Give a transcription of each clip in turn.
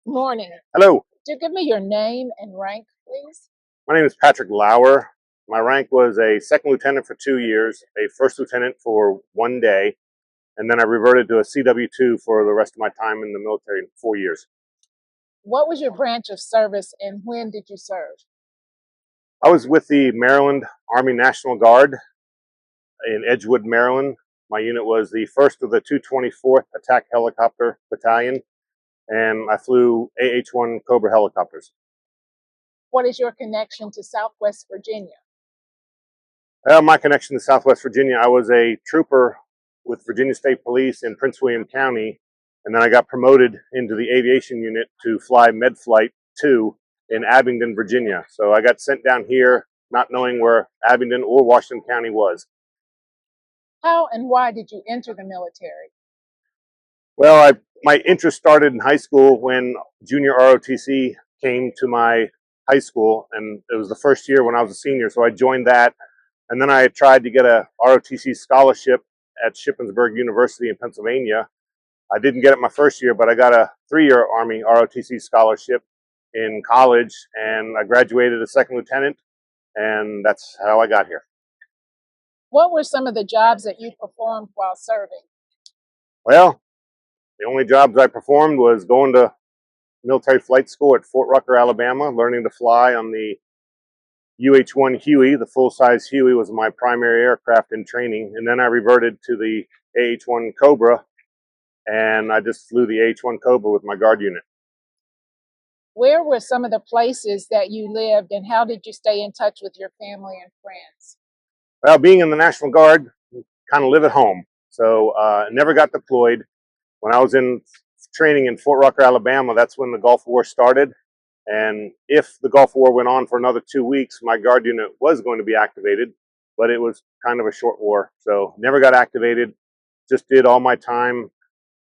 Morning. Hello, Could you give me your name and rank, please? my name is Patrick Lauer. My rank was a second lieutenant for 2 years, a first lieutenant for 1 day, and then I reverted to a CW2 for the rest of my time in the military in 4 years. What was your branch of service and when did you serve? I was with the Maryland Army National Guard in Edgewood, Maryland. My unit was the first of the 224th Attack Helicopter Battalion, and I flew AH-1 Cobra helicopters. What is your connection to Southwest Virginia? My connection to Southwest Virginia, I was a trooper with Virginia State Police in Prince William County, and then I got promoted into the aviation unit to fly Med Flight 2 in Abingdon, Virginia. So I got sent down here not knowing where Abingdon or Washington County was. How and why did you enter the military? Well, my interest started in high school when junior ROTC came to my high school, and it was the first year when I was a senior, so I joined that. And then I tried to get a ROTC scholarship at Shippensburg University in Pennsylvania. I didn't get it my first year, but I got a 3-year Army ROTC scholarship in college, and I graduated as second lieutenant, and that's how I got here. What were some of the jobs that you performed while serving? Well, the only jobs I performed was going to military flight school at Fort Rucker, Alabama, learning to fly on the UH-1 Huey. The full-size Huey was my primary aircraft in training, and then I reverted to the AH-1 Cobra, and I just flew the AH-1 Cobra with my guard unit. Where were some of the places that you lived and how did you stay in touch with your family and friends? Well, being in the National Guard, kind of live at home, so never got deployed. When I was in training in Fort Rucker, Alabama, that's when the Gulf War started. And if the Gulf War went on for another 2 weeks, my guard unit was going to be activated, but it was kind of a short war. So never got activated, just did all my time.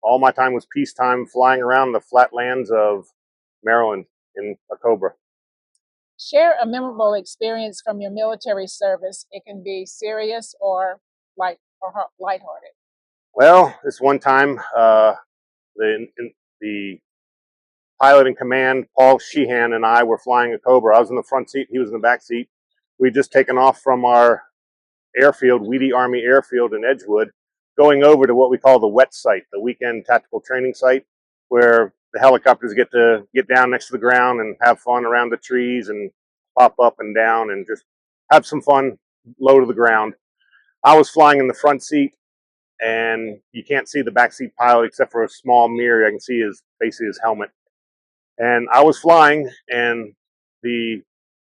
All my time was peacetime flying around the flatlands of Maryland in a Cobra. Share a memorable experience from your military service. It can be serious or lighthearted. Well, this one time, the pilot in command, Paul Sheehan, and I were flying a Cobra. I was in the front seat, he was in the back seat. We'd just taken off from our airfield, Weedy Army Airfield in Edgewood, going over to what we call the wet site, the weekend tactical training site, where the helicopters get to get down next to the ground and have fun around the trees and pop up and down and just have some fun low to the ground. I was flying in the front seat, and you can't see the backseat pilot except for a small mirror. I can see basically his helmet. And I was flying, and the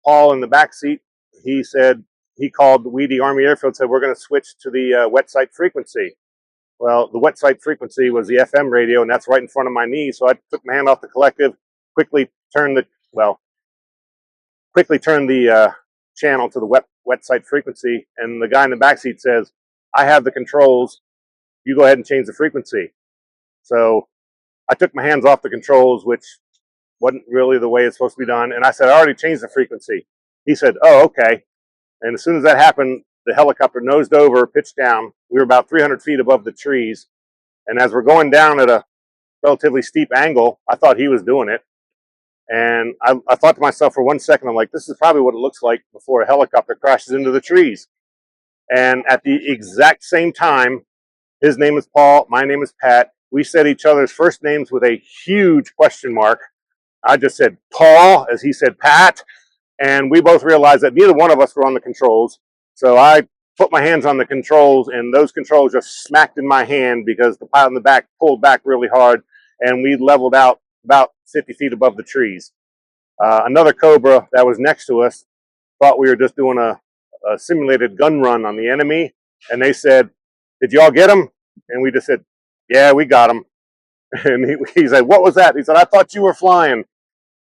Paul in the back seat, he said, he called the Weedy Army Airfield, said, we're going to switch to the wet site frequency. Well, the wet site frequency was the FM radio, and that's right in front of my knee. So I took my hand off the collective, quickly turned the channel to the wet site frequency, and the guy in the back seat says, I have the controls. You go ahead and change the frequency. So I took my hands off the controls, which wasn't really the way it's supposed to be done. And I said, I already changed the frequency. He said, oh, okay. And as soon as that happened, the helicopter nosed over, pitched down. We were about 300 feet above the trees. And as we're going down at a relatively steep angle, I thought he was doing it. And I thought to myself for 1 second, I'm like, this is probably what it looks like before a helicopter crashes into the trees. And at the exact same time, his name is Paul, my name is Pat. We said each other's first names with a huge question mark. I just said Paul as he said Pat, and we both realized that neither one of us were on the controls. So I put my hands on the controls, and those controls just smacked in my hand because the pilot in the back pulled back really hard, and we leveled out about 50 feet above the trees. Another Cobra that was next to us thought we were just doing a simulated gun run on the enemy, and they said, did y'all get him? And we just said, yeah, we got him. And he said, what was that? He said, I thought you were flying.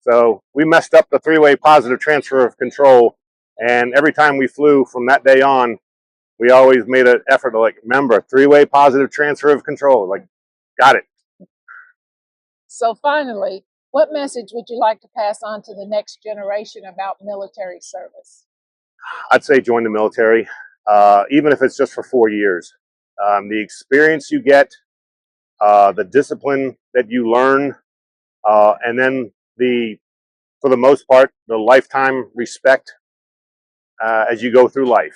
So we messed up the three-way positive transfer of control. And every time we flew from that day on, we always made an effort to remember, three-way positive transfer of control. Got it. So finally, what message would you like to pass on to the next generation about military service? I'd say join the military, even if it's just for 4 years. The experience you get, the discipline that you learn, And then for the most part, the lifetime respect as you go through life.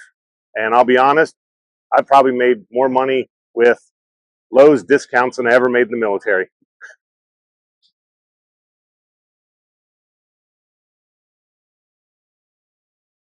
And I'll be honest, I probably made more money with Lowe's discounts than I ever made in the military.